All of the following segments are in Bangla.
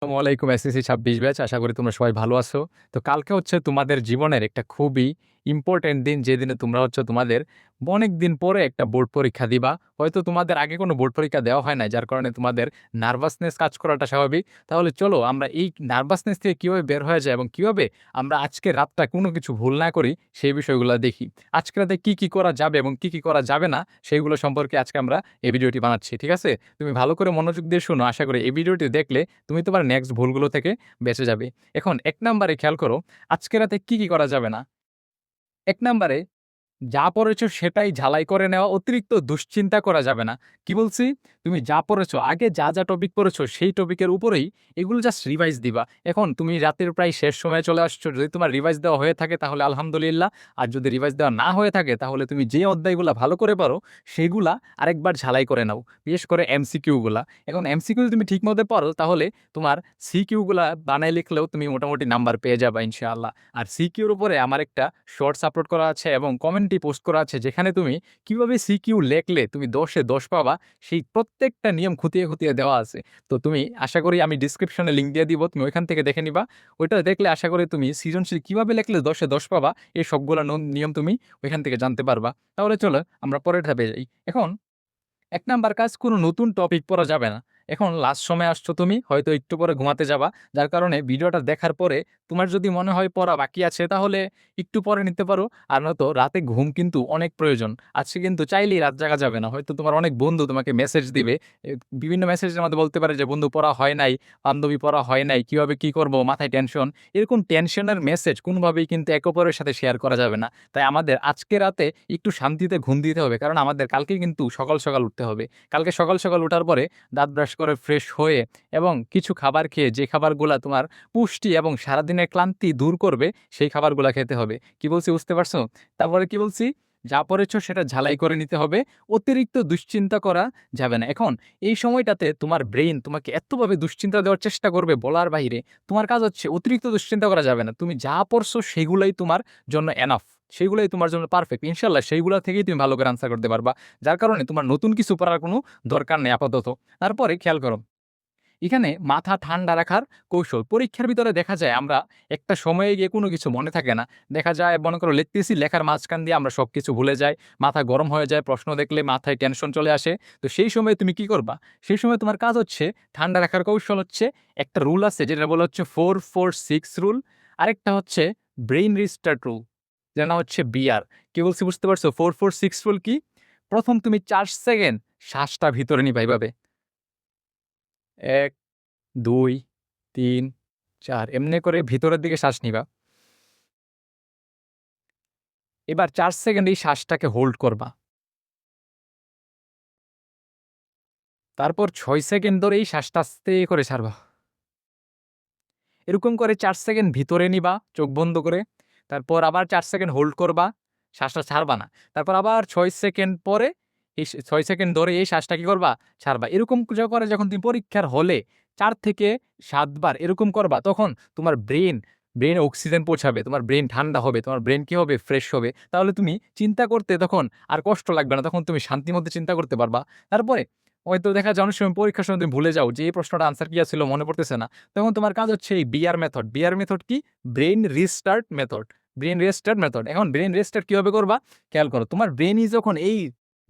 আসসালামু আলাইকুম এসএসসি ২৬ ব্যাচ। আশা করি তোমরা সবাই ভালো আছো। তো কালকে হচ্ছে তোমাদের জীবনের একটা খুবই ইম্পোর্টেন্ট দিন, যেদিনে তোমরা হচ্ছে তোমাদের অনেকদিন পরে একটা বোর্ড পরীক্ষা দিবা। হয়তো তোমাদের আগে কোনো বোর্ড পরীক্ষা দেওয়া হয় নাই, যার কারণে তোমাদের নার্ভাসনেস কাজ করাটা স্বাভাবিক। তাহলে চলো আমরা এই নার্ভাসনেস থেকে কিভাবে বের হয়ে যায় এবং কিভাবে আমরা আজকের রাতটা কোনো কিছু ভুল না করি, সেই বিষয়গুলো দেখি। আজকে রাতে কি করা যাবে এবং কি করা যাবে না, সেইগুলো সম্পর্কে আজকে আমরা এই ভিডিওটি বানাচ্ছি। ঠিক আছে? তুমি ভালো করে মনোযোগ দিয়ে শোনো। আশা করি এই ভিডিওটি দেখলে তুমি তোমার নেক্সট ভুলগুলো থেকে বেঁচে যাবে। এখন ১ নাম্বারে খেয়াল করো, আজকে রাতে কি করা যাবে না? ১ নাম্বারে যা পড়েছো সেটাই ঝালাই করে নেওয়া, অতিরিক্ত দুশ্চিন্তা করা যাবে না। কি বলছি? তুমি যা পড়েছো, আগে যা টপিক পড়েছো সেই টপিকের উপরেই এগুলো জাস্ট রিভাইজ দিবা। এখন তুমি রাতের প্রায় শেষ সময়ে চলে আসছো। যদি তোমার রিভাইজ দেওয়া হয়ে থাকে তাহলে আলহামদুলিল্লাহ। আর যদি রিভাইজ দেওয়া না হয়ে থাকে তাহলে তুমি যে অধ্যায়গুলা ভালো করে পারো সেগুলা আরেকবার ঝালাই করে নাও। বিশেষ করে এমসিকিউ গুলা। এখন এমসিকিউ যদি তুমি ঠিকমতো পারো তাহলে তোমার সিকিউ গুলা বানায় লিখলেও তুমি মোটামুটি নাম্বার পেয়ে যাবা ইনশাআল্লাহ। আর সিকিউর উপরে আমার একটা শর্টস আপলোড করা আছে এবং কমেন্টে পোস্ট করা আছে, যেখানে তুমি কিভাবে সিকিউ লেখলে তুমি ১০ এ ১০ পাবা সেই প্রত্যেকটা নিয়ম খুঁটিয়ে দেওয়া আছে। তো তুমি আশা করি আমি ডিসক্রিপশনে লিংক দিয়ে দিব। তুমি ওইখান থেকে দেখে নিবা। ওইটা দেখলে আশা করি তুমি সৃজনশীল কিভাবে লেখলে ১০ এ ১০ পাবা এই সবগুলা নিয়ম তুমি ওইখান থেকে জানতে পারবা। তাহলে চলো আমরা পরের ধাপে যাই। এখন ১ নাম্বার কাজ, কোনো নতুন টপিক পড়া যাবে না। এখন লাস্ট সময়ে আসছো তুমি, হয়তো একটু পরে ঘুমাতে যাবা। যার কারণে ভিডিওটা দেখার পরে তোমার যদি মনে হয় পড়া বাকি আছে তাহলে একটু পরে নিতে পারো। আর নয়তো রাতে ঘুম কিন্তু অনেক প্রয়োজন। আজকে কিন্তু চাইলেই রাত জাগা যাবে না। হয়তো তোমার অনেক বন্ধু তোমাকে মেসেজ দিবে। বিভিন্ন মেসেজের মধ্যে বলতে পারে যে, "বন্ধু পড়া হয় নাই, বান্ধবী পড়া হয় নাই, কিভাবে কি করব? মাথায় টেনশন।" এরকম টেনশনের মেসেজ কোনোভাবেই কিন্তু একে অপরের সাথে শেয়ার করা যাবে না। তাই আমাদের আজকে রাতে একটু শান্তিতে ঘুম দিতে হবে। কারণ আমাদের কালকে কিন্তু সকাল উঠতে হবে। কালকে সকাল উঠার পরে দাঁত ব্রাশ করে ফ্রেশ হয়ে এবং কিছু খাবার খেয়ে, যে খাবারগুলা তোমার পুষ্টি এবং সারাদিনের ক্লান্তি দূর করবে সেই খাবারগুলা খেতে হবে। কি বলছি বুঝতে পারছো? তারপরে কি বলছি? যা পড়েছ সেটা ঝালাই করে নিতে হবে। অতিরিক্ত দুশ্চিন্তা করা যাবে না। এখন এই সময়টাতে তোমার ব্রেইন তোমাকে এতভাবে দুশ্চিন্তা দেওয়ার চেষ্টা করবে বলার বাহিরে। তোমার কাজ হচ্ছে অতিরিক্ত দুশ্চিন্তা করা যাবে না। তুমি যা পড়ছো সেগুলাই তোমার জন্য এনাফ। সেগুলাই তোমার জন্য পারফেক্ট। ইনশাআল্লাহ সেইগুলা থেকেই তুমি ভালো করে আনসার করতে পারবা। যার কারণে তোমার নতুন কিছু পড়ার কোনো দরকার নেই আপাতত। তারপরে খেয়াল করো, এখানে মাথা ঠান্ডা রাখার কৌশল। পরীক্ষার ভিতরে দেখা যায় আমরা একটা সময়ে গিয়ে কোনো কিছু মনে থাকে না। দেখা যায় মনে করো লিখতেছি, লেখার মাঝখান দিয়ে আমরা সবকিছু ভুলে যাই। মাথা গরম হয়ে যায়, প্রশ্ন দেখলে মাথায় টেনশন চলে আসে। তো সেই সময়ে তুমি কি করবা? সেই সময় তোমার কাজ হচ্ছে, ঠান্ডা রাখার কৌশল হচ্ছে, একটা রুল আছে যেটা বলা হচ্ছে 4-4-6 রুল। আরেকটা হচ্ছে ব্রেইন রিস্টার্ট রুল। যার নাম হচ্ছে বিআর। কি বলছি বুঝতে পারছো? 4-4-6 রুল কি? ১ম তুমি ৪ সেকেন্ড শ্বাসটা ভিতরে নিবা এভাবে। ১, ২, ৩, ৪ এমনি করে ভিতরের দিকে শ্বাস নিবা। এবার ৪ সেকেন্ড এই শ্বাসটাকে হোল্ড করবা। তারপর ৬ সেকেন্ড ধরে এই শ্বাসটা আস্তে করে ছাড়বা। এরকম করে ৪ সেকেন্ড ভিতরে নিবা চোখ বন্ধ করে। তারপর আবার ৪ সেকেন্ড হোল্ড করবা, শ্বাসটা ছাড়বা না। তারপর আবার ৬ সেকেন্ড পরে ৬ সেকেন্ড ধরে এই শ্বাসটা কি করবা? ছাড়বা। এরকম করে যখন তুমি পরীক্ষার হলে ৪ থেকে ৭ বার এরকম করবা, তখন তোমার ব্রেইনে অক্সিজেন পৌঁছাবে। তোমার ব্রেইন ঠান্ডা হবে। তোমার ব্রেইন কি হবে? ফ্রেশ হবে। তাহলে তুমি চিন্তা করতে তখন আর কষ্ট লাগবে না। তখন তুমি শান্তির মধ্যে চিন্তা করতে পারবা। তারপরে হয়তো দেখা যায় অনেক সময় পরীক্ষার সময় তুমি ভুলে যাও যে এই প্রশ্নটার আনসার কি ছিল মনে পড়তেছে না। তখন তোমার কাজ হচ্ছে এই বিআর মেথড। বিআর মেথড কি? Brain restart method. Brain restart method. এখন ব্রেইন রিস্টার্ট কিভাবে করবা? খেয়াল করো। তোমার ব্রেইনই যখন এই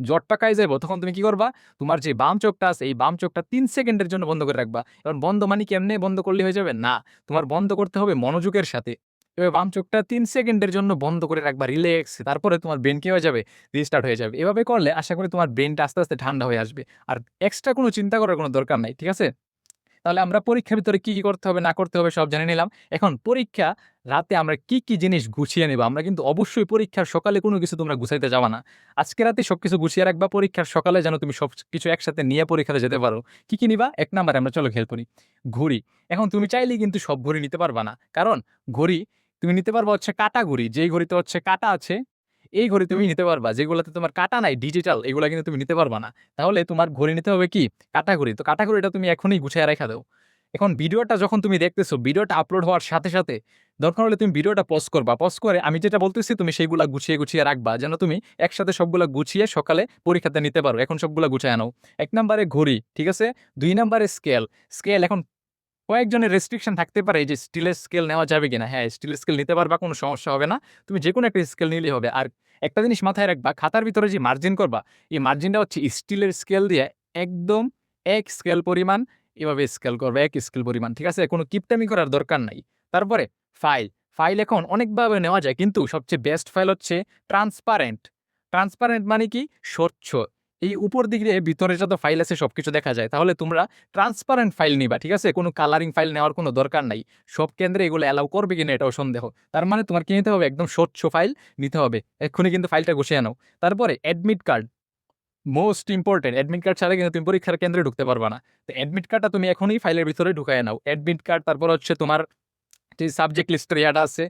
জট পাকায় যাইব, তখন তুমি কি করবা? তোমার যে বাম চোখটা আছে এই বাম চোখটা ৩ সেকেন্ডের জন্য বন্ধ করে রাখবা। এখন বন্ধ মানে কি এমনি বন্ধ করলে হয়ে যাবে? না। তোমার বন্ধ করতে হবে মনোযোগের সাথে। এভাবে বাম চোখটা ৩ সেকেন্ডের জন্য বন্ধ করে রাখবা রিল্যাক্স। তারপরে তোমার ব্রেইন কি হয়ে যাবে? রিস্টার্ট হয়ে যাবে। এভাবে করলে আশা করি তোমার ব্রেইনটা আস্তে ঠান্ডা হয়ে আসবে। আর এক্সট্রা কোনো চিন্তা করার কোনো দরকার নাই। ঠিক আছে? তাহলে আমরা পরীক্ষার ভিতরে কি করতে হবে না করতে হবে সব জেনে নিলাম। এখন পরীক্ষা রাতে আমরা কি জিনিস গুছিয়ে নিব? আমরা কিন্তু অবশ্যই পরীক্ষার সকালে কোনো কিছু তোমরা গুছাইতে যাবা না। আজকে রাতে সবকিছু গুছিয়ে রাখবা, পরীক্ষার সকালে যেন তুমি সবকিছু একসাথে নিয়ে পরীক্ষাতে যেতে পারো। কি নিবা? ১ নাম্বারে আমরা চলো খেয়াল করি। ঘড়ি। এখন তুমি চাইলেই কিন্তু সব ঘড়ি নিতে পারবা না। কারণ ঘড়ি তুমি নিতে পারবা হচ্ছে কাঁটা ঘড়ি। যেই ঘড়িতে হচ্ছে কাঁটা আছে, এই ঘড়ি তুমি নিতে পারবা। যেগুলাতে তোমার কাঁটা নাই, ডিজিটাল, এগুলা কিন্তু তুমি নিতে পারবা না। তাহলে তোমার ঘড়ি নিতে হবে কি? কাঁটা ঘড়ি। তো কাঁটা ঘড়িটা তুমি এখনই গুছাইয়া রাইখা দাও। এখন ভিডিওটা যখন তুমি দেখতেছো, ভিডিওটা আপলোড হওয়ার সাথে দরকার হলে তুমি ভিডিওটা পজ করবা। পজ করে আমি যেটা বলতেছি তুমি সেইগুলা গুছিয়ে রাখবা। যেন তুমি একসাথে সবগুলা গুছিয়ে সকালে পরীক্ষাতে নিতে পারো। এখন সবগুলা গুছাইয়া নাও। ১ নাম্বারে ঘড়ি, ঠিক আছে? ২ নাম্বারে স্কেল। স্কেল এখন কয়েকজনের রেস্ট্রিকশন থাকতে পারে যে স্টিলের স্কেল নেওয়া যাবে কিনা। হ্যাঁ, স্টিলের স্কেল নিতে পারবা, কোনো সমস্যা হবে না। তুমি যেকোনো একটা স্কেল নিলেই হবে। আর একটা জিনিস মাথায় রাখবা, খাতার ভিতরে যে মার্জিন করবা, এই মার্জিনটা হচ্ছে স্টিলের স্কেল দিয়ে একদম ১ স্কেল পরিমাণ এভাবে স্কেল করবা, ১ স্কেল পরিমাণ। ঠিক আছে? কোনো কিপটামি করার দরকার নাই। তারপরে ফাইল। ফাইল এখন অনেকভাবে নেওয়া যায়, কিন্তু সবচেয়ে বেস্ট ফাইল হচ্ছে ট্রান্সপারেন্ট। ট্রান্সপারেন্ট মানে কি? স্বচ্ছ। এই উপর দিক দিয়ে ভিতরে যত ফাইল আছে সবকিছু দেখা যায়। তাহলে তোমরা ট্রান্সপারেন্ট ফাইল নিবা। ঠিক আছে? কোনো কালারিং ফাইল নেওয়ার কোনো দরকার নাই। সব কেন্দ্রে এগুলো অ্যালাউ করবে কিনা এটাও সন্দেহ। তার মানে তোমার কি নিতে হবে? একদম স্বচ্ছ ফাইল নিতে হবে। এক্ষুনি কিন্তু ফাইলটা গুছিয়ে নাও। তারপরে admit card. Most important, admit card ছাড়া কিন্তু তুমি পরীক্ষার কেন্দ্রে ঢুকতে পারবা না। তো অ্যাডমিট কার্ডটা তুমি এখনই ফাইলের ভিতরে ঢুকায়ে নাও। অ্যাডমিট কার্ড, তারপর হচ্ছে তোমার যে সাবজেক্ট লিস্টের ইয়াটা আছে,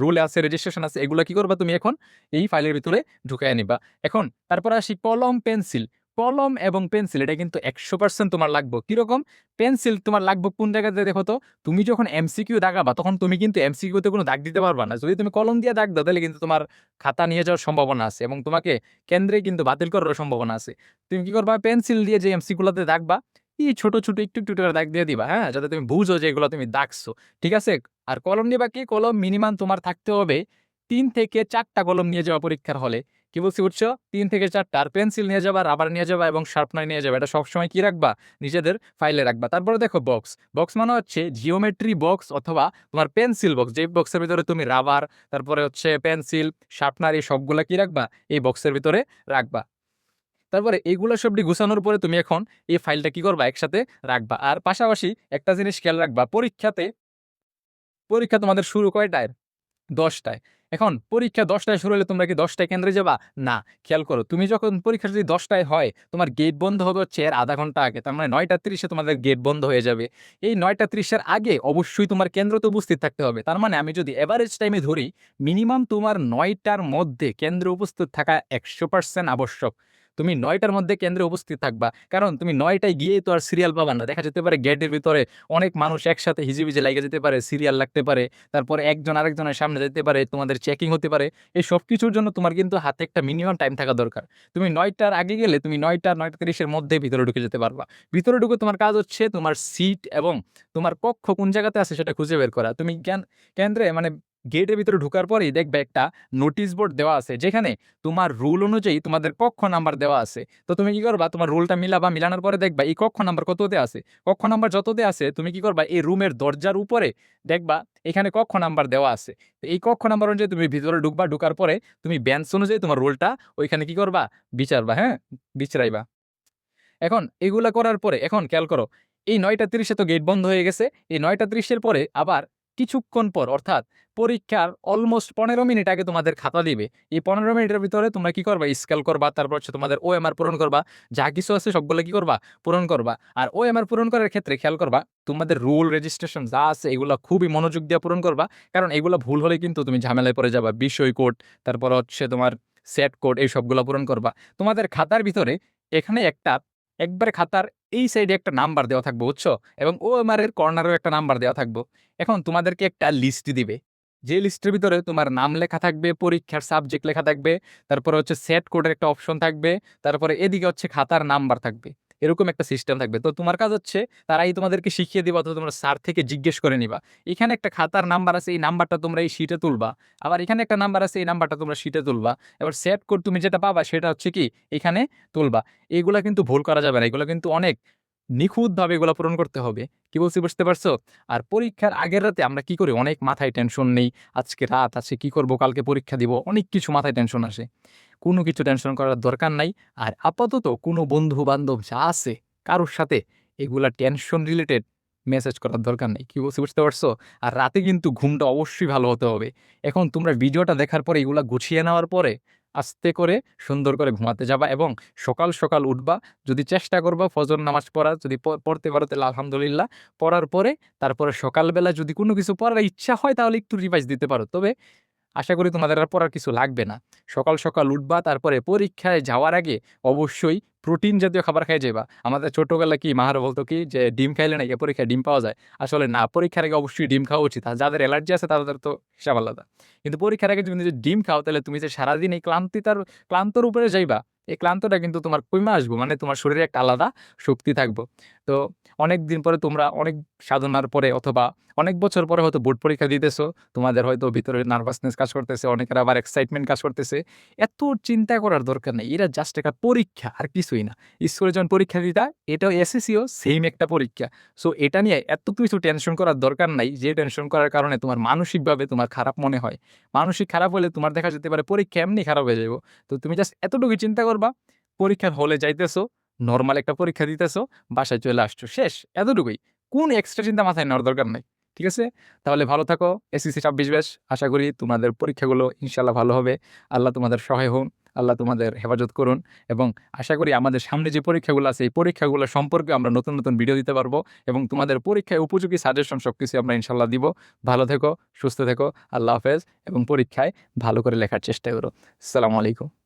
রুল আছে, রেজিস্ট্রেশন আছে, এগুলা কি করবা তুমি এখন এই ফাইলের ভিতরে ঢুকাইয়া নিবা। এখন তারপরে আসি কলম, পেন্সিল। কলম এবং পেন্সিল এটা কিন্তু ১০০% তোমার লাগবে। কিরকম? পেন্সিল তোমার লাগবে কোন জায়গাতে দেখো তো? তুমি যখন এমসিকিউ দাগাবা তখন তুমি কিন্তু এমসিকিউতে কোনো দাগ দিতে পারবা না। যদি তুমি কলম দিয়ে দাগ দাও তাহলে কিন্তু তোমার খাতা নিয়ে যাওয়ার সম্ভাবনা আছে এবং তোমাকে কেন্দ্রে কিন্তু বাতিল করারও সম্ভাবনা আছে। তুমি কি করবা? পেন্সিল দিয়ে যে এমসিকিউগুলোতে দাগবা, এই ছোট, ছোট একটু, একটু করে দাগ দিয়ে দিবা, হ্যাঁ? যাতে তুমি বুঝো যে এগুলো তুমি দাগছো। ঠিক আছে? আর কলম নিবা কি? কলম মিনিমাম তোমার থাকতে হবে ৩ থেকে ৪ টা কলম নিয়ে যাওয়া পরীক্ষার হলে। কি বলছি বুঝছো? ৩ থেকে ৪ টা। আর পেন্সিল নিয়ে যাবা, রাবার নিয়ে যাবা এবং শার্পনার নিয়ে যাবা। এটা সবসময় কি রাখবা? নিজেদের ফাইলে রাখবা। তারপরে দেখো বক্স। বক্স মানে হচ্ছে জিওমেট্রি বক্স অথবা তোমার পেন্সিল বক্স। যে বক্সের ভিতরে তুমি রাবার, তারপরে হচ্ছে পেন্সিল, শার্পনার এই সবগুলা কি রাখবা? এই বক্সের ভিতরে রাখবা। তারপরে এইগুলা সবটি গুছানোর পরে তুমি এখন এই ফাইলটা কি করবা? একসাথে রাখবা। আর পাশাপাশি একটা জিনিস খেয়াল রাখবা, পরীক্ষা তোমাদের শুরু কয়টায়? ১০ টায়। এখন পরীক্ষা ১০ টায় শুরু হলে তোমরা কি ১০ টায় কেন্দ্রে যাবা? না। খেয়াল করো, তুমি যখন পরীক্ষা যদি ১০ টায় হয়, তোমার গেট বন্ধ হবে হচ্ছে এর ০.৫ ঘন্টা আগে। তার মানে ৯টা ৩০ এ তোমাদের গেট বন্ধ হয়ে যাবে। এই ৯টা ৩০ এর আগে অবশ্যই তোমার কেন্দ্রতে উপস্থিত থাকতে হবে। তার মানে আমি যদি এভারেজ টাইমে ধরি, মিনিমাম তোমার ৯টার মধ্যে কেন্দ্রে উপস্থিত থাকা ১০০% আবশ্যক। তুমি ৯টার মধ্যে কেন্দ্রে উপস্থিত থাকবা। কারণ তুমি ৯টায় গিয়েই তো আর সিরিয়াল পাবা না। দেখা যেতে পারে গেটের ভিতরে অনেক মানুষ একসাথে হিজিবিজি লাইগা যেতে পারে, সিরিয়াল লাগতে পারে। তারপরে একজন আরেকজনের সামনে যেতে পারে, তোমাদের চেকিং হতে পারে। এই সবকিছুর জন্য তোমার কিন্তু হাতে একটা মিনিমাম টাইম থাকা দরকার। তুমি ৯টার আগে গেলে তুমি ৯টা ৯টা ৩০ এর মধ্যে ভিতরে ঢুকে যেতে পারবা। ভিতরে ঢুকে তোমার কাজ হচ্ছে তোমার সিট এবং তোমার কক্ষ কোন জায়গাতে আছে সেটা খুঁজে বের করা। তুমি কেন্দ্রে মানে গেটের ভিতরে ঢোকার পরেই দেখবে একটা নোটিশ বোর্ড দেওয়া আছে, যেখানে তোমার রুল অনুযায়ী তোমাদের কক্ষ নাম্বার দেওয়া আছে। তো তুমি কি করবা? তোমার রুলটা মিলাবা, মিলানোর পরে দেখবা এই কক্ষ নাম্বার কততে আছে। কক্ষ নাম্বার যততে আছে তুমি কি করবা? এই রুমের দরজার উপরে দেখবা এখানে কক্ষ নাম্বার দেওয়া আছে। তো এই কক্ষ নাম্বার অনুযায়ী তুমি ভিতরে ঢুকবা, ঢোকার পরে তুমি বেঞ্চ অনুযায়ী তোমার রোলটা ওইখানে কি করবা? বিচারবা, হ্যাঁ? বিচরাইবা। এখন এগুলা করার পরে এখন খেয়াল করো, এই ৯টা ৩০ এ তো গেট বন্ধ হয়ে গেছে। এই ৯টা ৩০ এর পরে আবার কিছুক্ষণ পর, অর্থাৎ পরীক্ষার অলমোস্ট ১৫ মিনিট আগে তোমাদের খাতা দিবে। এই ১৫ মিনিটের ভিতরে তোমরা কি করবা? স্কেল করবা, তারপর হচ্ছে তোমাদের ওএমআর পূরণ করবা। যা কিছু আছে সবগুলো কি করবা? পূরণ করবা। আর ওএমআর পূরণ করার ক্ষেত্রে খেয়াল করবা, তোমাদের রুল, রেজিস্ট্রেশন যা আছে এগুলা খুবই মনোযোগ দিয়ে পূরণ করবা। কারণ এগুলা ভুল হলে কিন্তু তুমি ঝামেলায় পড়ে যাবা। বিষয় কোড, তারপর হচ্ছে তোমার সেট কোড, এই সবগুলা পূরণ করবা। তোমাদের খাতার ভিতরে এখানে একবারে খাতার এই সাইডে একটা নাম্বার দেওয়া থাকবে, বুঝছো? এবং ওএমআর এর কর্নারেও একটা নাম্বার দেওয়া থাকবে। এখন তোমাদেরকে একটা লিস্ট দিবে। যে লিস্টের ভিতরে তোমার নাম লেখা থাকবে, পরীক্ষার সাবজেক্ট লেখা থাকবে, তারপরে হচ্ছে সেট কোডের একটা অপশন থাকবে, তারপরে এদিকে হচ্ছে খাতার নাম্বার থাকবে। এরকম একটা সিস্টেম থাকবে। তো তোমার কাজ হচ্ছে তারাই তোমাদেরকে শিখিয়ে দিবা অথবা তোমরা স্যার থেকে জিজ্ঞেস করে নিবা। এখানে একটা খাতার নাম্বার আছে, এই নাম্বারটা তোমরা এই শিটে তুলবা। আবার এখানে একটা নাম্বার আছে, এই নাম্বারটা তোমরা শিটে তুলবা। এবার সেট কোড তুমি যেটা পাবা সেটা হচ্ছে কি এখানে তুলবা। এগুলা কিন্তু ভুল করা যাবে না। এগুলা কিন্তু অনেক নিখুঁতভাবে এগুলা পূরণ করতে হবে। কি বলছি বুঝতে পারছো? আর পরীক্ষার আগের রাতে আমরা কি করি? অনেক মাথায় টেনশন নেই। আজকে রাত আছে, কি করব? কালকে পরীক্ষা দিব। অনেক কিছু মাথায় টেনশন আসে। কোনো কিছু টেনশন করার দরকার নাই। আর আপাতত কোনো বন্ধু-বান্ধব যা আছে কারোর সাথে এগুলা টেনশন রিলেটেড মেসেজ করার দরকার নেই। কি বলছি বুঝতে পারছো? আর রাতে কিন্তু ঘুমটা অবশ্যই ভালো হতে হবে। এখন তোমরা ভিডিওটা দেখার পরে এগুলা গুছিয়ে নেওয়ার পরে আস্তে করে সুন্দর করে ঘুমাতে যাবা এবং সকাল, সকাল উঠবা। যদি চেষ্টা করবা ফজর নামাজ পড়ার, যদি পড়তে পারো তাহলে আলহামদুলিল্লাহ। পড়ার পরে তারপরে সকালবেলা যদি কোনো কিছু পড়ার ইচ্ছা হয় তাহলে একটু রিভাইজ দিতে পারো। তবে আশা করি তোমাদের আর পড়ার কিছু লাগবে না। সকাল, সকাল উঠবা, তারপরে পরীক্ষায় যাওয়ার আগে অবশ্যই প্রোটিন জাতীয় খাবার খেয়ে যাইবা। আমাদের ছোটবেলায় কি মাহারা বলত কি যে, "ডিম খাইলে নাকি পরীক্ষায় ডিম পাওয়া যায়?" আসলে না, পরীক্ষার আগে অবশ্যই ডিম খাওয়া উচিত। আর যাদের অ্যালার্জি আছে তাদের তো হিসাব আলাদা। কিন্তু পরীক্ষার আগে তুমি যদি ডিম খাও তাহলে তুমি যে সারাদিন এই ক্লান্তর উপরে যাইবা, এই ক্লান্তটা কিন্তু তোমার কইমা আসবো, মানে তোমার শরীরে একটা আলাদা শক্তি থাকবো। তো অনেক দিন পরে তোমরা অনেক সাধনার পরে অথবা অনেক বছর পরে হয়তো বোর্ড পরীক্ষা দিতেছো, তোমাদের হয়তো ভিতরে নার্ভাসনেস কাজ করতেছে, অনেকের আবার এক্সাইটমেন্ট কাজ করতেছে। এত চিন্তা করার দরকার নেই, এটা জাস্ট একটা পরীক্ষা আর কিছুই না। স্কুলে যখন পরীক্ষা দিতা, এটাও এসএসসিও সেম একটা পরীক্ষা। সো এটা নিয়ে এত কিছু টেনশন করার দরকার নাই, যে টেনশন করার কারণে তোমার মানসিকভাবে তোমার খারাপ মনে হয়। মানসিক খারাপ হলে তোমার দেখা যেতে পারে পরীক্ষা এমনি খারাপ হয়ে যাবো। তো তুমি জাস্ট এতটুকু চিন্তা করবা, পরীক্ষার হলে যাইতেছো, নরমাল একটা পরীক্ষা দিতেছো, বাসায় চলে আসছো, শেষ। এতটুকুই। কোন এক্সট্রা চিন্তা মাথায় নেওয়ার দরকার নাই। ঠিক আছে? তাহলে ভালো থাকো। SSC 26 batch. আশা করি তোমাদের পরীক্ষাগুলো ইনশাআল্লাহ ভালো হবে। আল্লাহ তোমাদের সহায় হোন। আল্লাহ তোমাদের হেফাজত করুন এবং আশা করি আমাদের সামনে যে পরীক্ষাগুলো আছে, এই পরীক্ষাগুলো সম্পর্কে আমরা নতুন, নতুন ভিডিও দিতে পারবো এবং তোমাদের পরীক্ষায় উপযোগী সাজেশন সবকিছু আমরা ইনশাআল্লাহ দিব। ভালো থেকো, সুস্থ থেকো। আল্লাহ হাফেজ এবং পরীক্ষায় ভালো করে লেখার চেষ্টা করো। আসসালামু আলাইকুম।